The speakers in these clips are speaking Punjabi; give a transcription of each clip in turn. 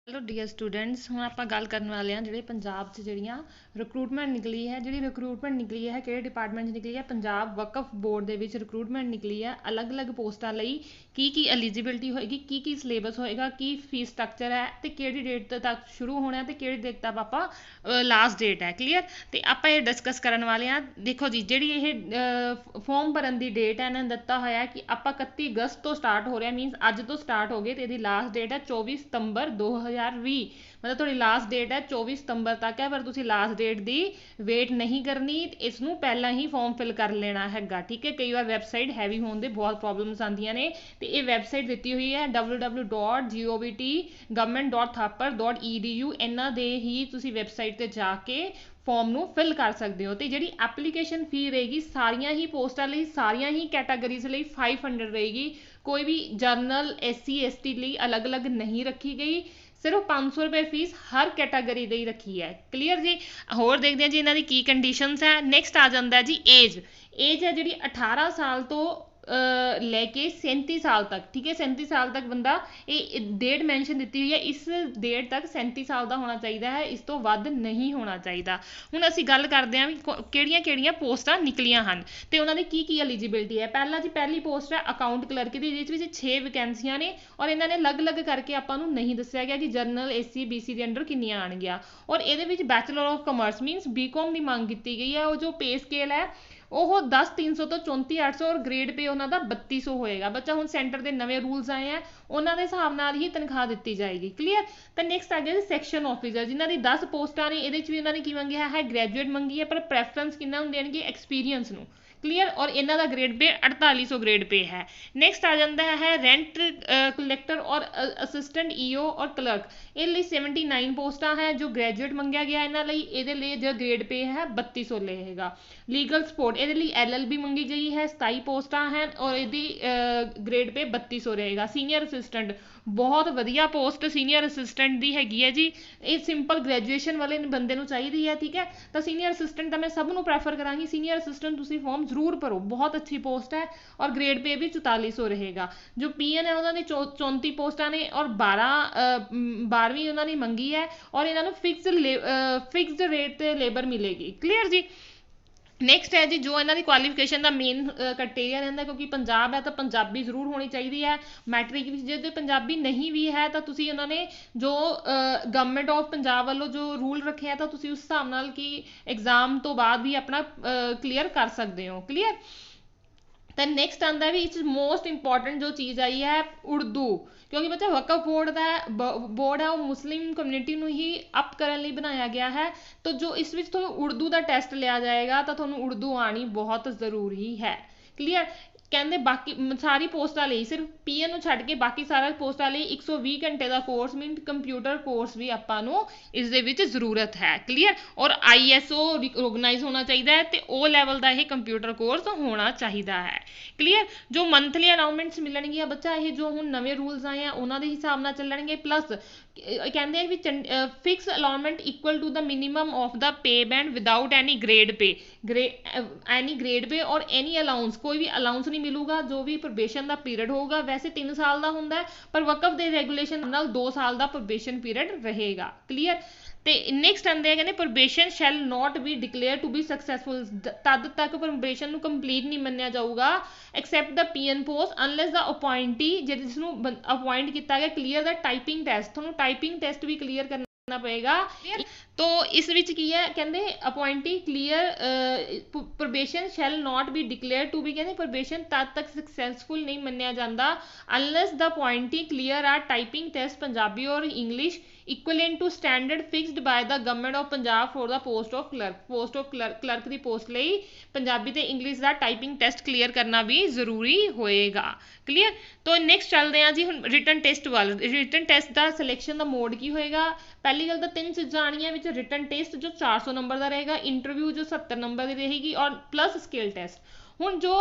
हेलो डियर स्टूडेंट्स ਹੁਣ ਆਪਾਂ ਗੱਲ ਕਰਨ ਵਾਲੇ ਹਾਂ ਜਿਹੜੇ ਪੰਜਾਬ 'ਚ ਜਿਹੜੀਆਂ ਰਿਕਰੂਟਮੈਂਟ ਨਿਕਲੀ ਹੈ ਜਿਹੜੀ ਰਿਕਰੂਟਮੈਂਟ ਨਿਕਲੀ ਹੈ ਕਿਹੜੇ ਡਿਪਾਰਟਮੈਂਟ 'ਚ ਨਿਕਲੀ ਹੈ ਪੰਜਾਬ ਵਕਫ ਬੋਰਡ ਦੇ ਵਿੱਚ ਰਿਕਰੂਟਮੈਂਟ ਨਿਕਲੀ ਹੈ ਅਲੱਗ-ਅਲੱਗ ਪੋਸਟਾਂ ਲਈ ਕੀ ਐਲੀਜੀਬਿਲਟੀ ਹੋਏਗੀ ਕੀ ਸਿਲੇਬਸ ਹੋਏਗਾ ਕੀ ਫੀਸ ਸਟਰਕਚਰ ਹੈ ਤੇ ਕਿਹੜੀ ਡੇਟ ਤੱਕ ਸ਼ੁਰੂ ਹੋਣਾ ਤੇ ਕਿਹੜੀ ਡੇਟ ਤੱਕ ਆਪਾਂ ਲਾਸਟ ਡੇਟ ਹੈ ਕਲੀਅਰ ਤੇ ਆਪਾਂ ਇਹ ਡਿਸਕਸ ਕਰਨ ਵਾਲੇ ਹਾਂ ਦੇਖੋ ਜੀ ਜਿਹੜੀ ਇਹ ਫਾਰਮ ਭਰਨ ਦੀ ਡੇਟ ਹੈ ਇਹਨਾਂ ਨੇ ਦਿੱਤਾ ਹੋਇਆ ਕਿ ਆਪਾਂ 31 ਅਗਸਤ ਤੋਂ ਸਟਾਰਟ ਹੋ ਰਿਹਾ ਮੀਨਸ ਅੱਜ ਤੋਂ ਸਟਾਰਟ ਹੋ ਗਏ ਤੇ ਇਹਦੀ ਲਾਸਟ ਡੇਟ ਹੈ 24 ਸਤੰਬਰ 2020 मतलब थोड़ी लास्ट डेट है 24 सितंबर तक है पर तुसी लास्ट डेट दी वेट नहीं करनी इसनू पहला ही फॉर्म फिल कर लेना हैगा ठीक है कई बार वैबसाइट हैवी होने दे बहुत प्रॉब्लम्स आंदियां ने ते ये वैबसाइट दित्ती हुई है www.govt.thapar.edu इन्हां दे ही तुसी वैबसाइट ते जाके फॉर्म ਨੂੰ ਫਿਲ ਕਰ ਸਕਦੇ ਹੋ ਤੇ ਜਿਹੜੀ ਐਪਲੀਕੇਸ਼ਨ ਫੀ ਰਹੇਗੀ ਸਾਰੀਆਂ ਹੀ ਪੋਸਟਾਂ ਲਈ ਸਾਰੀਆਂ ਹੀ ਕੈਟਾਗਰੀਜ਼ ਲਈ 500 ਰਹੇਗੀ ਕੋਈ ਵੀ ਜਰਨਲ SC ST ਲਈ ਅਲੱਗ-ਅਲੱਗ ਨਹੀਂ ਰੱਖੀ ਗਈ सिर्फ 500 रुपए फीस हर कैटागरी दी रखी है क्लीयर जी होर देखते हैं जी इन्हों की की कंडीशनस है नैक्सट आ जाता है जी एज है जी 18 साल तो लैके 37 साल तक ठीक है 37 साल तक बंदा ये डेट मैंशन दी हुई है इस डेट तक 37 साल का होना चाहिए है इस तो वध नहीं होना चाहिए हुण असीं गल करते हैं भी किहड़ियां पोस्टां निकलियां हैं तो उन्होंने की एलिजिबिलिटी है पहला जी पहली पोस्ट है अकाउंट क्लर्क की जिस 6 वैकेंसियां ने और इन्होंने अलग अलग करके आपां नूं नहीं दस्सिया गया कि जनरल SC BC के अंडर कितनियां आउणगियां और ये बैचलर ऑफ कॉमर्स मीनस BCom की मांग की गई है और जो पे स्केल है ਉਹ 10 300 ਤੋਂ 34 800 और ग्रेड पे ਉਹਨਾਂ ਦਾ 3200 ਹੋਏਗਾ ਬੱਚਾ ਹੁਣ ਸੈਂਟਰ ਦੇ ਨਵੇਂ ਰੂਲਸ ਆਏ ਆ ਉਹਨਾਂ ਦੇ ਹਿਸਾਬ ਨਾਲ ਹੀ ਤਨਖਾਹ ਦਿੱਤੀ ਜਾਏਗੀ ਕਲੀਅਰ ਤਾਂ ਨੈਕਸਟ ਆ ਗਿਆ ਜੀ ਸੈਕਸ਼ਨ ਆਫੀਸਰ ਜਿਨ੍ਹਾਂ ਦੀ 10 ਪੋਸਟਾਂ ਨੇ ਇਹਦੇ ਚ ਵੀ ਉਹਨਾਂ ਨੇ ਕੀ ਮੰਗਿਆ ਹੈ ਗ੍ਰੈਜੂਏਟ ਮੰਗੀ ਹੈ ਪਰ ਪ੍ਰੈਫਰੈਂਸ ਕਿੰਨਾ ਨੂੰ ਦੇਣਗੇ ਐਕਸਪੀਰੀਅੰਸ ਨੂੰ क्लीयर और इन्हों का ग्रेड पे 4800 ग्रेड पे है नैक्सट आ जाता है रेंट कलैक्टर और असिस्टेंट EO और क्लर्क ये 79 पोस्टां है जो ग्रैजुएट मंगया गया इन्होंने ये जो ग्रेड पे है 3200 रहेगा लीगल सपोर्ट ये LLB मंगी गई है 27 पोस्टां हैं और यदि ग्रेड पे 3200 रहेगा सीनियर असिस्टेंट बहुत वधिया पोस्ट सीनियर असिस्टेंट की हैगी है जी ये सिंपल ग्रैजुएशन वाले बंदे नूं चाहिदी है ठीक है तो सीनियर असिस्टेंट तो मैं सब नूं प्रैफर करांगी सीनियर असिस्टेंट तुसीं फॉर्म जरूर भरो बहुत अच्छी पोस्ट है और ग्रेड पे भी 4400 रहेगा जो PN है उन्होंने 34 पोस्टां ने और 12वीं उन्होंने मंगी है और इन्होंने फिक्सड रेट ते लेबर मिलेगी क्लीयर जी नैक्सट है जी जो इन्हों की क्वालिफिकेशन का मेन क्राइटेरिया रहता क्योंकि पंजाब है तो पंजाबी जरूर होनी चाहिए है मैट्रिक जो पंजाबी नहीं भी है तो तुसी उन्होंने जो गवर्नमेंट ऑफ पंजाब वालों जो रूल रखे है तो तुसी उस हिसाब नाल कि एग्जाम तो बाद भी अपना क्लीयर कर सकते हो क्लीयर तो नैक्सट आता है भी इस मोस्ट इंपॉर्टेंट जो चीज़ आई है उर्दू क्योंकि बच्चा वकफ बोर्ड है वो मुस्लिम कम्यूनिटी ही अप करने लिए बनाया गया है तो जो इस थोड़ा उर्दू का टेस्ट लिया जाएगा तो थोड़ा उर्दू आनी बहुत ज़रूरी है क्लीयर कहते बाकी सारी पोस्टां ਲਈ सिर्फ PN ਨੂੰ ਛੱਡ ਕੇ ਬਾਕੀ ਸਾਰਾ ਪੋਸਟਾਂ ਲਈ 120 ਘੰਟੇ ਦਾ ਕੋਰਸ ਮੀਨ ਕੰਪਿਊਟਰ ਕੋਰਸ ਵੀ ਆਪਾਂ ਨੂੰ ਇਸ ਦੇ ਵਿੱਚ ਜ਼ਰੂਰਤ ਹੈ ਕਲੀਅਰ ਔਰ ISO ਰਿਕਗਨਾਈਜ਼ ਹੋਣਾ ਚਾਹੀਦਾ ਹੈ ਤੇ O ਲੈਵਲ ਦਾ ਇਹ ਕੰਪਿਊਟਰ ਕੋਰਸ ਹੋਣਾ ਚਾਹੀਦਾ ਹੈ ਕਲੀਅਰ ਜੋ ਮੰਥਲੀ ਅਲਾਉਮੈਂਟਸ ਮਿਲਣਗੀਆਂ ਬੱਚਾ ਇਹ ਜੋ ਹੁਣ ਨਵੇਂ ਰੂਲਸ ਆਏ ਆ ਉਹਨਾਂ ਦੇ ਹਿਸਾਬ ਨਾਲ ਚੱਲਣਗੇ ਪਲੱਸ ਕਹਿੰਦੇ ਆ ਵੀ fix allowance equal to the minimum of the pay band without any grade pay any grade pay ਔਰ ਐਨੀ ਅਲਾउंस कोई भी अलाउंस नहीं मिलूगा जो भी प्रोबेशन का पीरियड होगा वैसे 3 साल का होंगे पर वकफ के रेगूलेशन 2 साल का प्रोबेशन पीरियड रहेगा क्लीयर तो नैक्सट आते हैं कहते probation shall not be declare to be successful तद तक प्रोबेशन को कंप्लीट नहीं मन्निया जाऊगा except the PN post unless the appointee जिसनों अपॉइंट किया गया क्लीयर द टाइपिंग टेस्ट थोड़ा टाइपिंग टेस्ट भी क्लीयर करना पएगा तो इस विच की है कहते appointee clear probation shall not be declare to be कहते प्रोबेशन तद तक सक्सैसफुल नहीं मन्निया जाता अनलैस द अपॉइंटी क्लीयर आर टाइपिंग टेस्ट पंजाबी और English equivalent to standard fixed by the government of Punjab for the post of clerk की पोस्ट लई पंजाबी ते इंग्लिश का टाइपिंग टेस्ट क्लीयर करना भी जरूरी होएगा क्लीयर तो नैक्सट चलते हैं जी हुण रिटन टेस्ट वाल रिटन टेस्ट का सिलेक्शन का मोड की होएगा पहली गल तो 3 चीज़ां आनियां विच रिटन टेस्ट जो 400 नंबर का रहेगा इंटरव्यू जो 70 नंबर की रहेगी और प्लस स्किल टेस्ट ਹੁਣ ਜੋ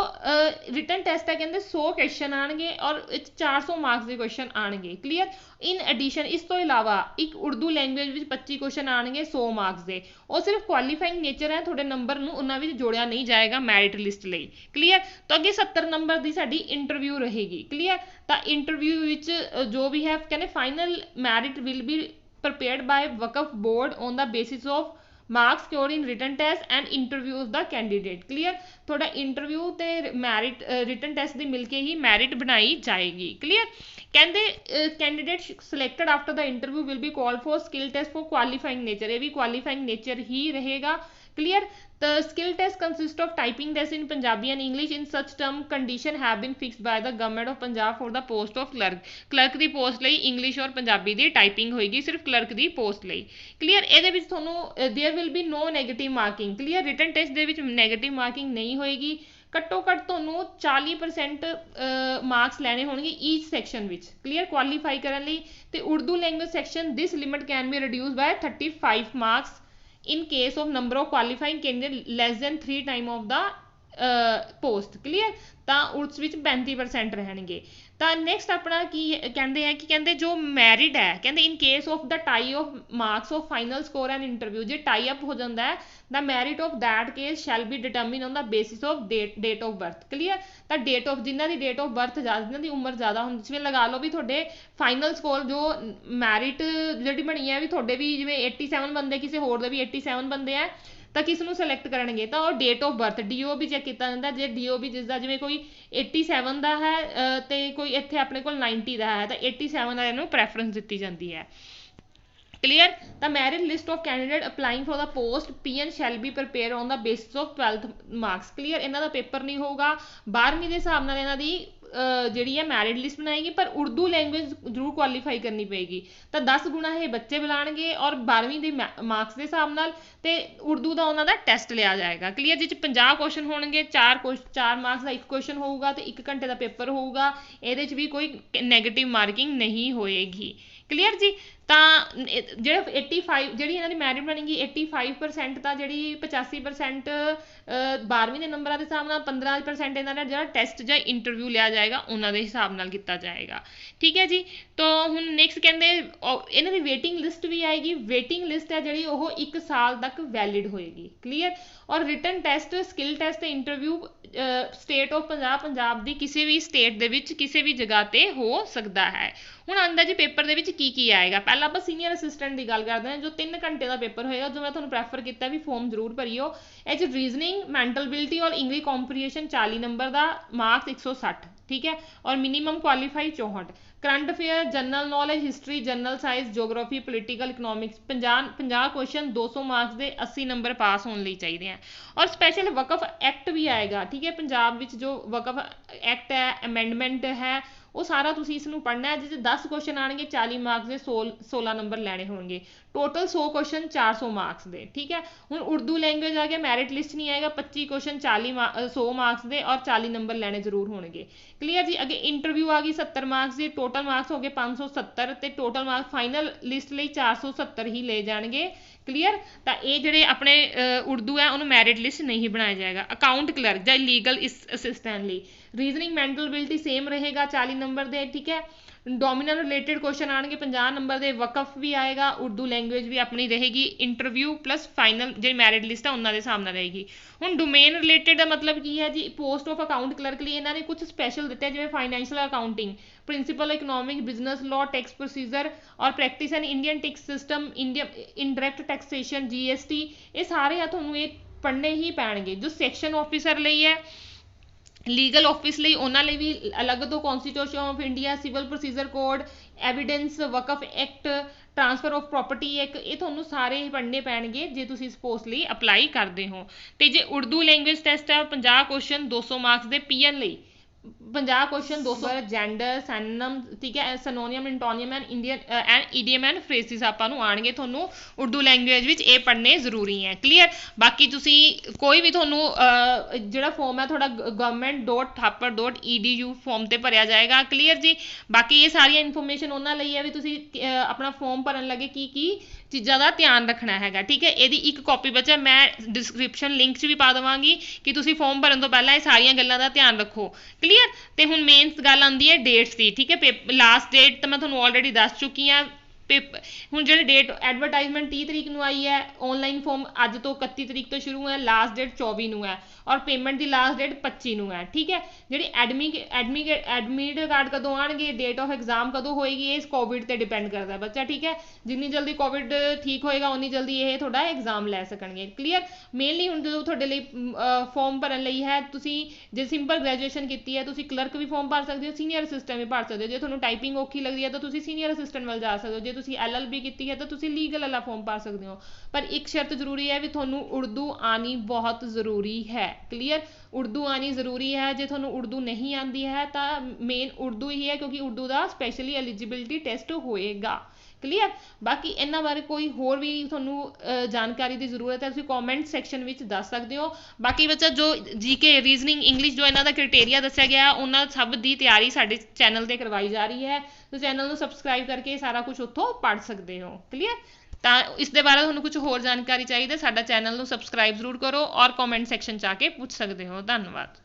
ਰਿਟਨ ਟੈਸਟ ਹੈ ਕਹਿੰਦੇ 100 ਕੁਐਸਚਨ ਆਣਗੇ ਔਰ 400 ਮਾਰਕਸ ਦੇ ਕੁਐਸਚਨ ਆਣਗੇ। ਕਲੀਅਰ। ਇਨ ਐਡੀਸ਼ਨ ਇਸ ਤੋਂ ਇਲਾਵਾ ਇੱਕ ਉਰਦੂ ਲੈਂਗੁਏਜ ਵਿੱਚ 25 ਕੁਐਸਚਨ ਆਣਗੇ 100 ਮਾਰਕਸ ਦੇ। ਉਹ ਸਿਰਫ ਕੁਆਲੀਫਾਈਂਗ ਨੇਚਰ ਹੈ, ਤੁਹਾਡੇ ਨੰਬਰ ਨੂੰ ਉਹਨਾਂ ਵਿੱਚ ਜੋੜਿਆ ਨਹੀਂ ਜਾਏਗਾ ਮੈਰਿਟ ਲਿਸਟ ਲਈ। ਕਲੀਅਰ। ਤਾਂ ਅੱਗੇ 70 ਨੰਬਰ ਦੀ ਸਾਡੀ ਇੰਟਰਵਿਊ ਰਹੇਗੀ। ਕਲੀਅਰ। ਤਾਂ ਇੰਟਰਵਿਊ ਵਿੱਚ ਜੋ ਵੀ ਹੈ ਕਹਿੰਦੇ final merit will be prepared by Waqf board on the basis of marks scored in written test and interview of the candidate। clear। ਤੁਹਾਡਾ ਇੰਟਰਵਿਊ ਤੇ ਮੈਰਿਟ ਰਿਟਨ ਟੈਸਟ ਦੀ ਮਿਲ ਕੇ ਹੀ ਮੈਰਿਟ ਬਣਾਈ ਜਾਏਗੀ। ਕਲੀਅਰ। ਕਹਿੰਦੇ candidate selected after the interview will be call for skill test for qualifying nature, ਇਹ ਵੀ ਕੁਆਲੀਫਾਈਂਗ ਨੇਚਰ ਹੀ ਰਹੇਗਾ। clear। The skill test consists of typing test in Punjabi and English in such term condition have been fixed by the government of Punjab for the post of clerk। Clerk ਦੀ ਪੋਸਟ ਲਈ ਇੰਗਲਿਸ਼ ਔਰ ਪੰਜਾਬੀ ਦੀ ਟਾਈਪਿੰਗ ਹੋਏਗੀ ਸਿਰਫ ਕਲਰਕ ਦੀ ਪੋਸਟ ਲਈ। ਕਲੀਅਰ। ਇਹਦੇ ਵਿੱਚ ਤੁਹਾਨੂੰ there will be no negative marking. Clear. Written test ਦੇ ਵਿੱਚ ਨੈਗੇਟਿਵ ਮਾਰਕਿੰਗ ਨਹੀਂ ਹੋਏਗੀ। ਘੱਟੋ ਘੱਟ ਤੁਹਾਨੂੰ 40% ਮਾਰਕਸ ਲੈਣੇ ਹੋਣਗੇ ਈਚ ਸੈਕਸ਼ਨ ਵਿੱਚ। ਕਲੀਅਰ। ਕੁਆਲੀਫਾਈ ਕਰਨ ਲਈ। ਤੇ Urdu language section this limit can be reduce by 35 marks in case of number of qualifying candidate less than 3 time of the post। clear। ਤਾਂ ਉਸ ਵਿੱਚ 35% ਰਹਿਣਗੇ। ਤਾਂ ਨੈਕਸਟ ਆਪਣਾ ਕੀ ਕਹਿੰਦੇ ਆ ਕਿ ਕਹਿੰਦੇ ਜੋ ਮੈਰਿਟ ਹੈ ਕਹਿੰਦੇ in case of the tie of marks of final score and interview, ਜੇ ਟਾਈ ਅਪ ਹੋ ਜਾਂਦਾ ਹੈ the merit of that case shall be determine on the basis of date of birth. Clear. ਤਾਂ ਡੇਟ ਆਫ ਜਿਨ੍ਹਾਂ ਦੀ ਡੇਟ ਆਫ ਬਰਥ ਜ਼ਿਆਦਾ, ਜਿਨ੍ਹਾਂ ਦੀ ਉਮਰ ਜ਼ਿਆਦਾ ਹੁੰਦੀ, ਜਿਵੇਂ ਲਗਾ ਲਓ ਵੀ ਤੁਹਾਡੇ ਫਾਈਨਲ ਸਕੋਰ ਜੋ ਮੈਰਿਟ ਜਿਹੜੀ ਬਣੀ ਹੈ ਵੀ ਤੁਹਾਡੇ ਵੀ ਜਿਵੇਂ 87 ਬੰਦੇ ਕਿਸੇ ਹੋਰ ਦੇ ਵੀ 87 ਬੰਦੇ ਆ ਤਾਂ ਕਿਸ ਨੂੰ ਸਿਲੈਕਟ ਕਰਨਗੇ ਤਾਂ ਉਹ ਡੇਟ ਆਫ ਬਰਥ ਡੀਓ ਵੀ ਚੈੱਕ ਕੀਤਾ ਜਾਂਦਾ। ਜੇ ਡੀਓ ਵੀ ਜਿਸ ਦਾ ਜਿਵੇਂ ਕੋਈ 87 ਦਾ ਹੈ ਤੇ ਕੋਈ ਇੱਥੇ ਆਪਣੇ ਕੋਲ 90 ਦਾ ਹੈ ਤਾਂ 87 ਵਾਲਿਆਂ ਨੂੰ ਪ੍ਰੈਫਰੈਂਸ ਦਿੱਤੀ ਜਾਂਦੀ ਹੈ। clear। the merit list of candidate applying for the post PN shall be prepared on the basis of 12th marks। clear। ਇਹਨਾਂ ਦਾ ਪੇਪਰ ਨਹੀਂ ਹੋਊਗਾ 12ਵੀਂ ਦੇ ਹਿਸਾਬ ਨਾਲ ਇਹਨਾਂ ਦੀ ਜਿਹੜੀ ਹੈ ਮੈਰਿਟ ਲਿਸਟ ਬਣਾਏਗੀ, ਪਰ ਉਰਦੂ ਲੈਂਗੁਏਜ ਜ਼ਰੂਰ ਕੁਆਲੀਫਾਈ ਕਰਨੀ ਪਏਗੀ। ਤਾਂ 10 ਗੁਣਾ ਇਹ ਬੱਚੇ ਬੁਲਾਣਗੇ ਔਰ 12ਵੀਂ ਦੇ ਮਾਰਕਸ ਦੇ ਹਿਸਾਬ ਨਾਲ ਤੇ ਉਰਦੂ ਦਾ ਉਹਨਾਂ ਦਾ ਟੈਸਟ ਲਿਆ ਜਾਏਗਾ। ਕਲੀਅਰ। ਜਿਸ 'ਚ 50 ਕੁਐਸਚਨ ਹੋਣਗੇ, 4 ਮਾਰਕਸ ਦਾ ਇੱਕ ਕੁਐਸਚਨ ਹੋਊਗਾ ਤੇ 1 ਘੰਟੇ ਦਾ ਪੇਪਰ ਹੋਊਗਾ। ਇਹਦੇ 'ਚ ਵੀ ਕੋਈ ਨੈਗੇਟਿਵ ਮਾਰਕਿੰਗ ਨਹੀਂ ਹੋਏਗੀ। ਕਲੀਅਰ ਜੀ। ਤਾਂ ਜਿਹੜਾ 85 ਜਿਹੜੀ ਇਹਨਾਂ ਦੀ ਮੈਰਿਟ ਬਣੇਗੀ 85% ਤਾਂ ਜਿਹੜੀ 85% 12ਵੀਂ ਦੇ ਨੰਬਰਾਂ ਦੇ ਹਿਸਾਬ ਨਾਲ 15% ਇਹਨਾਂ ਦਾ ਜਿਹੜਾ ਟੈਸਟ ਜਾਂ ਇੰਟਰਵਿਊ ਲਿਆ ਜਾਏਗਾ ਉਹਨਾਂ ਦੇ ਹਿਸਾਬ ਨਾਲ ਕੀਤਾ ਜਾਏਗਾ। ਠੀਕ ਹੈ ਜੀ। ਤਾਂ ਹੁਣ ਨੈਕਸਟ ਕਹਿੰਦੇ ਇਹਨਾਂ ਦੀ ਵੇਟਿੰਗ ਲਿਸਟ ਵੀ ਆਏਗੀ। ਵੇਟਿੰਗ ਲਿਸਟ ਹੈ ਜਿਹੜੀ ਉਹ 1 ਸਾਲ ਤੱਕ ਵੈਲਿਡ ਹੋਏਗੀ। ਕਲੀਅਰ। ਔਰ ਰਿਟਨ ਟੈਸਟ ਸਕਿੱਲ ਟੈਸਟ ਤੇ ਇੰਟਰਵਿਊ ਸਟੇਟ ਆਫ ਪੰਜਾਬ ਦੀ ਕਿਸੇ ਵੀ ਸਟੇਟ ਦੇ ਵਿੱਚ ਕਿਸੇ ਵੀ ਜਗ੍ਹਾ ਤੇ ਹੋ ਸਕਦਾ ਹੈ। ਹੁਣ ਆਂਦਾ ਜੀ ਪੇਪਰ ਦੇ ਵਿੱਚ ਕੀ ਕੀ ਆਏਗਾ। ਪਹਿਲਾਂ ਆਪਾਂ ਸੀਨੀਅਰ ਅਸਿਸਟੈਂਟ ਦੀ ਗੱਲ ਕਰਦੇ ਹਾਂ ਜੋ 3 ਘੰਟੇ ਦਾ ਪੇਪਰ ਹੋਏਗਾ, ਜੋ ਮੈਂ ਤੁਹਾਨੂੰ ਪ੍ਰੈਫਰ ਕੀਤਾ ਵੀ ਫਾਰਮ ਜ਼ਰੂਰ ਭਰੀਓ। ਇਹ 'ਚ ਰੀਜ਼ਨਿੰਗ, ਮੈਂਟਲ ਬਿਲਿਟੀ ਔਰ ਇੰਗਲਿਸ਼ ਕੰਪਰੀਹੈਂਸ਼ਨ 40 ਨੰਬਰ ਦਾ, ਮਾਰਕਸ 160। ਠੀਕ ਹੈ। ਔਰ minimum qualify 64। Current affair, general knowledge, history, general science, geography, political economics 50 question 200 marks ਦੇ 80 ਨੰਬਰ ਪਾਸ ਹੋਣ ਲਈ ਚਾਹੀਦੇ ਆ। ਔਰ ਸਪੈਸ਼ਲ ਵਕਫ ਐਕਟ ਵੀ ਆਏਗਾ। ਠੀਕ ਹੈ। ਪੰਜਾਬ ਵਿੱਚ ਜੋ ਵਕਫ ਐਕਟ ਹੈ, ਅਮੈਂਡਮੈਂਟ ਹੈ, ਉਹ ਸਾਰਾ ਤੁਸੀਂ ਇਸ ਨੂੰ ਪੜ੍ਹਨਾ ਹੈ। ਜਿਸ 'ਚ 10 ਕੁਐਸਚਨ ਆਣਗੇ 40 ਮਾਰਕਸ ਦੇ 16 ਨੰਬਰ ਲੈਣੇ ਹੋਣਗੇ। ਟੋਟਲ 100 ਕੁਐਸਚਨ 400 ਮਾਰਕਸ ਦੇ। ਠੀਕ ਹੈ। ਹੁਣ ਉਰਦੂ ਲੈਂਗੁਏਜ ਆ ਗਿਆ, ਮੈਰਿਟ ਲਿਸਟ ਨਹੀਂ ਆਏਗਾ। 25 ਕੁਐਸਚਨ 100 ਮਾਰਕਸ ਦੇ ਔਰ 40 ਨੰਬਰ ਲੈਣੇ ਜ਼ਰੂਰ ਹੋਣਗੇ। ਕਲੀਅਰ ਜੀ। ਅੱਗੇ ਇੰਟਰਵਿਊ ਆ ਗਈ 70 ਮਾਰਕਸ ਦੀ। ਟੋਟਲ ਮਾਰਕਸ ਹੋ ਗਏ 570 ਤੇ ਟੋਟਲ ਮਾਰਕਸ ਫਾਈਨਲ ਲਿਸਟ ਲਈ 470 ਹੀ ਲਏ ਜਾਣਗੇ। ਕਲੀਅਰ। ਤਾਂ ਇਹ ਜਿਹੜੇ ਆਪਣੇ ਉਰਦੂ ਹੈ ਉਹਨੂੰ ਮੈਰਿਟ ਲਿਸਟ ਨਹੀਂ ਬਣਾਇਆ ਜਾਏਗਾ। ਅਕਾਊਂਟ ਕਲਰਕ ਜਾਂ ਲੀਗਲ ਅਸਿਸਟੈਂਟ ਲਈ ਰੀਜ਼ਨਿੰਗ, ਮੈਂਟਲ ਬਿਲਿਟੀ ਸੇਮ ਰਹੇਗਾ 40 ਨੰਬਰ ਦੇ। ਠੀਕ ਹੈ। ਡੋਮੀਨਲ ਰਿਲੇਟਡ ਕੁਐਸਚਨ ਆਣਗੇ 50 ਨੰਬਰ ਦੇ। ਵਕਫ ਵੀ ਆਏਗਾ, ਉਰਦੂ ਲੈਂਗੁਏਜ ਵੀ ਆਪਣੀ ਰਹੇਗੀ। ਇੰਟਰਵਿਊ ਪਲੱਸ ਫਾਈਨਲ ਜਿਹੜੀ ਮੈਰਿਟ ਲਿਸਟ ਹੈ ਉਹਨਾਂ ਦੇ ਹਿਸਾਬ ਨਾਲ ਰਹੇਗੀ। ਹੁਣ ਡੋਮੇਨ ਰਿਲੇਟਡ ਦਾ ਮਤਲਬ ਕੀ ਹੈ ਜੀ। ਪੋਸਟ ਆਫ ਅਕਾਊਂਟ ਕਲਰਕ ਲਈ ਇਹਨਾਂ ਨੇ ਕੁਝ ਸਪੈਸ਼ਲ ਦਿੱਤੇ ਜਿਵੇਂ financial accounting, principle economic, business law, tax procedure ਔਰ practice and Indian tax system, India indirect taxation, GST, ਇਹ ਸਾਰੇ ਆ ਤੁਹਾਨੂੰ ਇਹ ਪੜ੍ਹਨੇ ਹੀ ਪੈਣਗੇ। ਜੋ ਸੈਕਸ਼ਨ ਆਫਿਸਰ ਲਈ ਹੈ, ਲੀਗਲ ਆਫਿਸ ਲਈ ਉਹਨਾਂ ਲਈ ਵੀ ਅਲੱਗ ਤੋਂ constitution of India, civil procedure code, evidence, Waqf act, transfer of property act, ਇਹ ਤੁਹਾਨੂੰ ਸਾਰੇ ਪੜ੍ਹਨੇ ਪੈਣਗੇ ਜੇ ਤੁਸੀਂ ਇਸ ਪੋਸਟ ਲਈ ਅਪਲਾਈ ਕਰਦੇ ਹੋ। ਤੇ ਜੇ ਉਰਦੂ ਲੈਂਗੁਏਜ ਟੈਸਟ ਹੈ 50 ਕੁਐਸਚਨ 200 ਮਾਰਕਸ ਦੇ PN ਲਈ 50 क्वेश्चन 200 ਜੈਂਡਰ ਸੈਨਮ ਠੀਕ ਹੈ synonym antonym and Indian and idiom and phrases ਆਪਾਂ ਨੂੰ ਆਣਗੇ ਤੁਹਾਨੂੰ ਉਰਦੂ ਲੈਂਗੁਏਜ ਵਿੱਚ ਇਹ ਪੜ੍ਹਨੇ ਜ਼ਰੂਰੀ ਹੈ ਕਲੀਅਰ ਬਾਕੀ ਤੁਸੀਂ ਕੋਈ ਵੀ ਤੁਹਾਨੂੰ ਜਿਹੜਾ ਫਾਰਮ ਹੈ ਤੁਹਾਡਾ government.thapar.edu ਫਾਰਮ ਤੇ ਭਰਿਆ ਜਾਏਗਾ ਕਲੀਅਰ ਜੀ ਬਾਕੀ ਇਹ ਸਾਰੀਆਂ ਇਨਫੋਰਮੇਸ਼ਨ ਉਹਨਾਂ ਲਈ ਹੈ ਵੀ ਤੁਸੀਂ ਆਪਣਾ ਫਾਰਮ ਭਰਨ ਲੱਗੇ ਕੀ ਚੀਜ਼ਾਂ ਦਾ ਧਿਆਨ ਰੱਖਣਾ ਹੈਗਾ ਠੀਕ ਹੈ ਇਹਦੀ ਇੱਕ ਕਾਪੀ ਬੱਚਾ ਮੈਂ ਡਿਸਕ੍ਰਿਪਸ਼ਨ ਲਿੰਕ 'ਚ ਵੀ ਪਾ ਦੇਵਾਂਗੀ ਕਿ ਤੁਸੀਂ ਫਾਰਮ ਭਰਨ ਤੋਂ ਪਹਿਲਾਂ ਇਹ ਸਾਰੀਆਂ ਗੱਲਾਂ ਦਾ ਧਿਆਨ ਰੱਖੋ ਕਲੀਅਰ ਤੇ ਹੁਣ ਮੇਨ ਗੱਲ ਆਉਂਦੀ ਹੈ ਡੇਟਸ ਦੀ ਠੀਕ ਹੈ ਲਾਸਟ ਡੇਟ ਤਾਂ ਮੈਂ ਤੁਹਾਨੂੰ ਆਲਰੇਡੀ ਦੱਸ ਚੁੱਕੀ ਹਾਂ ਹੁਣ ਜਿਹੜੀ ਡੇਟ ਐਡਵਰਟਾਈਜ਼ਮੈਂਟ 30 ਤਰੀਕ ਨੂੰ ਆਈ ਹੈ ਆਨਲਾਈਨ ਫਾਰਮ ਅੱਜ ਤੋਂ 31 ਤਰੀਕ ਤੋਂ ਸ਼ੁਰੂ ਹੈ ਲਾਸਟ ਡੇਟ 24 ਨੂੰ ਹੈ ਔਰ ਪੇਮੈਂਟ ਦੀ ਲਾਸਟ ਡੇਟ 25 ਨੂੰ ਹੈ ਠੀਕ ਹੈ ਜਿਹੜੀ ਐਡਮਿਟ ਕਾਰਡ ਕਦੋਂ ਆਣਗੇ ਡੇਟ ਆਫ ਐਗਜ਼ਾਮ ਕਦੋਂ ਹੋਏਗੀ ਇਹ ਕੋਵਿਡ ਤੇ ਡਿਪੈਂਡ ਕਰਦਾ ਬੱਚਾ ਠੀਕ ਹੈ ਜਿੰਨੀ ਜਲਦੀ ਕੋਵਿਡ ਠੀਕ ਹੋਏਗਾ ਉਨੀ ਜਲਦੀ ਇਹ ਤੁਹਾਡਾ ਐਗਜ਼ਾਮ ਲੈ ਸਕਣਗੇ ਕਲੀਅਰ ਮੇਨਲੀ ਹੁਣ ਜਦੋਂ ਤੁਹਾਡੇ ਲਈ ਫਾਰਮ ਭਰਨ ਲਈ ਹੈ ਤੁਸੀਂ ਜੇ ਸਿੰਪਲ ਗ੍ਰੈਜੂਏਸ਼ਨ ਕੀਤੀ ਹੈ ਤੁਸੀਂ ਕਲਰਕ ਵੀ ਫਾਰਮ ਭਰ ਸਕਦੇ ਹੋ ਸੀਨੀਅਰ ਅਸਿਸਟੈਂਟ ਵੀ ਭਰ ਸਕਦੇ ਹੋ ਜੇ ਤੁਹਾਨੂੰ ਟਾਈਪਿੰਗ ਔਖੀ ਲੱਗਦੀ ਹੈ ਤਾਂ ਤੁਸੀਂ ਸੀਨੀਅਰ ਅਸਿਸਟੈਂਟ ਵੱਲ ਜਾ ਸਕਦੇ ਹੋ ਜੇ ਤੁਸੀਂ LLB ਕੀਤੀ ਹੈ ਤਾਂ ਤੁਸੀਂ ਲੀਗਲ ਵਾਲਾ ਫਾਰਮ ਭਰ ਸਕਦੇ ਹੋ ਪਰ ਇੱਕ ਸ਼ਰਤ ਜ਼ਰੂਰੀ ਹੈ ਵੀ ਤੁਹਾਨੂੰ ਉਰਦੂ ਆਣੀ ਬਹੁਤ ਜ਼ਰੂਰੀ ਹੈ ਕਲੀਅਰ ਉਰਦੂ ਆਣੀ ਜ਼ਰੂਰੀ ਹੈ ਜੇ ਤੁਹਾਨੂੰ ਉਰਦੂ ਨਹੀਂ ਆਉਂਦੀ ਹੈ ਤਾਂ ਮੇਨ ਉਰਦੂ ਹੀ ਹੈ ਕਿਉਂਕਿ ਉਰਦੂ ਦਾ ਸਪੈਸ਼ਲੀ ਐਲੀਜੀਬਿਲਿਟੀ ਟੈਸਟ ਹੋਏਗਾ ਕਲੀਅਰ ਬਾਕੀ ਇਹਨਾਂ ਬਾਰੇ ਕੋਈ ਹੋਰ ਵੀ ਤੁਹਾਨੂੰ ਜਾਣਕਾਰੀ ਦੀ ਜ਼ਰੂਰਤ ਹੈ ਤੁਸੀਂ ਕਮੈਂਟ ਸੈਕਸ਼ਨ ਵਿੱਚ ਦੱਸ ਸਕਦੇ ਹੋ ਬਾਕੀ ਬੱਚਾ ਜੋ GK ਰੀਜ਼ਨਿੰਗ ਇੰਗਲਿਸ਼ ਜੋ ਇਹਨਾਂ ਦਾ ਕ੍ਰਾਈਟੇਰੀਆ ਦੱਸਿਆ ਗਿਆ ਉਹਨਾਂ ਸਭ ਦੀ ਤਿਆਰੀ ਸਾਡੇ ਚੈਨਲ ਤੇ ਕਰਵਾਈ ਜਾ ਰਹੀ ਹੈ ਤੁਸੀਂ ਚੈਨਲ ਨੂੰ ਸਬਸਕ੍ਰਾਈਬ ਕਰਕੇ ਸਾਰਾ ਕੁਝ ਉੱਥੋਂ ਪੜ੍ਹ ਸਕਦੇ ਹੋ ਕਲੀਅਰ ਤਾਂ ਇਸ ਦੇ ਬਾਰੇ ਤੁਹਾਨੂੰ ਕੁਝ ਹੋਰ ਜਾਣਕਾਰੀ ਚਾਹੀਦੀ ਸਾਡਾ ਚੈਨਲ ਨੂੰ ਸਬਸਕ੍ਰਾਈਬ ਜ਼ਰੂਰ ਕਰੋ ਔਰ ਕਮੈਂਟ ਸੈਕਸ਼ਨ 'ਚ ਆ ਕੇ ਪੁੱਛ ਸਕਦੇ ਹੋ ਧੰਨਵਾਦ